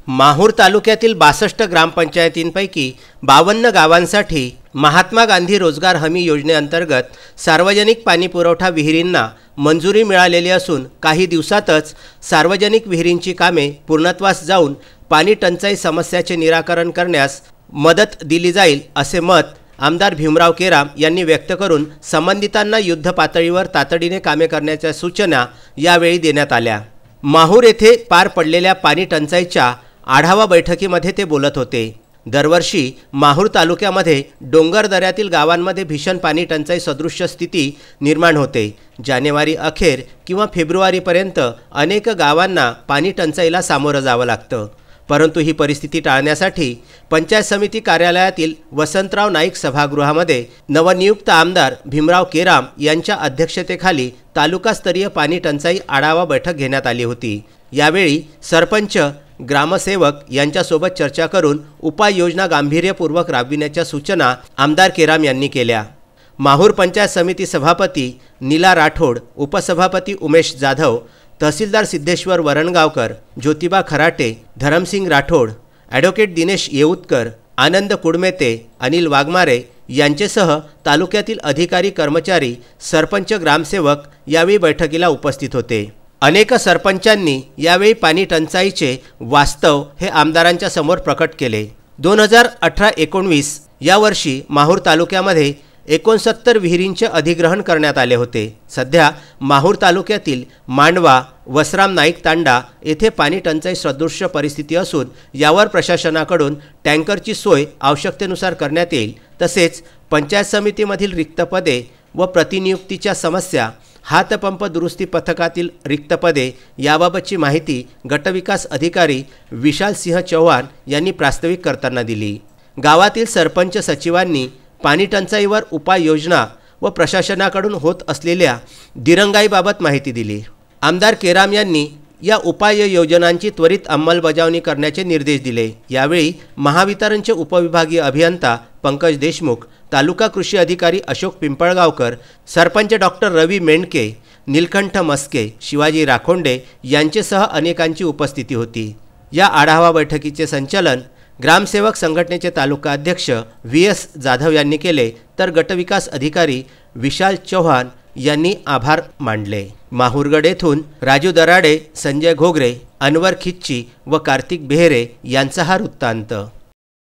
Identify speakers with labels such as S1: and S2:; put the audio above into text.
S1: माहूर तालुक्यातील 62 ग्रामपंचायतींपैकी 52 गावांसाठी महात्मा गांधी रोजगार हमी योजनेअंतर्गत सार्वजनिक पाणी पुरवठा विहिरींना मंजुरी मिळालेली असून काही दिवसातच सार्वजनिक विहिरींची कामे पूर्णत्वास जाऊन पाणी टंचाई समस्याचे निराकरण करण्यास मदत दिली जाईल असे मत आमदार भीमराव केराम यांनी व्यक्त करून संबंधितांना युद्ध पातळीवर तातडीने कामे करण्याच्या सूचना यावेळी देण्यात आल्या। माहूर येथे पार पडलेल्या पाणी टंचाईच्या आढावा बैठकीमध्ये ते बोलत होते। दरवर्षी माहूर तालुक्यामध्ये डोंगर दऱ्यातील गावांमध्ये भीषण पाणी टंचाई सदृश्य स्थिती निर्माण होते। जानेवारी अखेर किंवा फेब्रुवारीपर्यंत अनेक गावांना पाणी टंचाईला सामोरं जावं लागतं। परंतु ही परिस्थिती टाळण्यासाठी पंचायत समिती कार्यालयातील वसंतराव नाईक सभागृहामध्ये नवनियुक्त आमदार भीमराव केराम यांच्या अध्यक्षतेखाली तालुकास्तरीय पाणी टंचाई आढावा बैठक घेण्यात आली होती। यावेळी सरपंच ग्रामसेवक यांच्यासोबत चर्चा करून उपाययोजना गांभीर्यपूर्वक राबविण्याच्या सूचना आमदार केराम यांनी केल्या। माहूर पंचायत समिती सभापती नीला राठोड, उपसभापती उमेश जाधव, तहसीलदार सिद्धेश्वर वरणगावकर, ज्योतिबा खराटे, धरमसिंग राठोड, ॲडव्होकेट दिनेश येऊतकर, आनंद कुडमेते, अनिल वाघमारे यांचेसह तालुक्यातील अधिकारी कर्मचारी, सरपंच, ग्रामसेवक यावेळी बैठकीला उपस्थित होते। अनेक सरपंचांनी यावेळी पाणी टंचाईचे वास्तव हे आमदारांच्या समोर प्रकट केले। 2018-19 या वर्षी माहूर तालुक्यामध्ये 69 विहिरींचे अधिग्रहण करण्यात आले होते। सध्या माहूर तालुक्यातील मांडवा, वसराम नाईक तांडा येथे पाणी टंचाई सदृश्य परिस्थिती असून यावर प्रशासनाकडून टँकरची सोय आवश्यकतेनुसार करण्यात येईल। तसेच पंचायत समितीमधील रिक्त पदे व प्रतिनियुक्तीच्या समस्या, हातपंप दुरुस्ती पथकातील रिक्त पदे याबाबतची माहिती गटविकास अधिकारी विशाल सिंह चौहान यांनी प्रास्ताविक करताना दिली। गावातील सरपंच सचिवांनी पाणी टंचाईवर उपाययोजना व प्रशासनाकडून होत असलेल्या दिरंगाईबाबत माहिती दिली। आमदार केराम यांनी या उपाययोजनांची त्वरित अंमलबजावणी करण्याचे निर्देश दिले। यावेळी महावितरणचे उपविभागीय अभियंता पंकज देशमुख, तालुका कृषी अधिकारी अशोक पिंपळगावकर, सरपंच डॉक्टर रवी मेंढके, नीलकंठ मस्के, शिवाजी राखोंडे यांचेसह अनेकांची उपस्थिती होती। या आढावा बैठकीचे संचालन ग्रामसेवक संघटनेचे तालुका अध्यक्ष VS जाधव यांनी केले, तर गटविकास अधिकारी विशाल चौहान यांनी आभार मानले। माहूरगड येथून राजू दराडे, संजय घोगरे, अनवर खिच्ची व कार्तिक बेहरे यांचा हा वृत्तांत।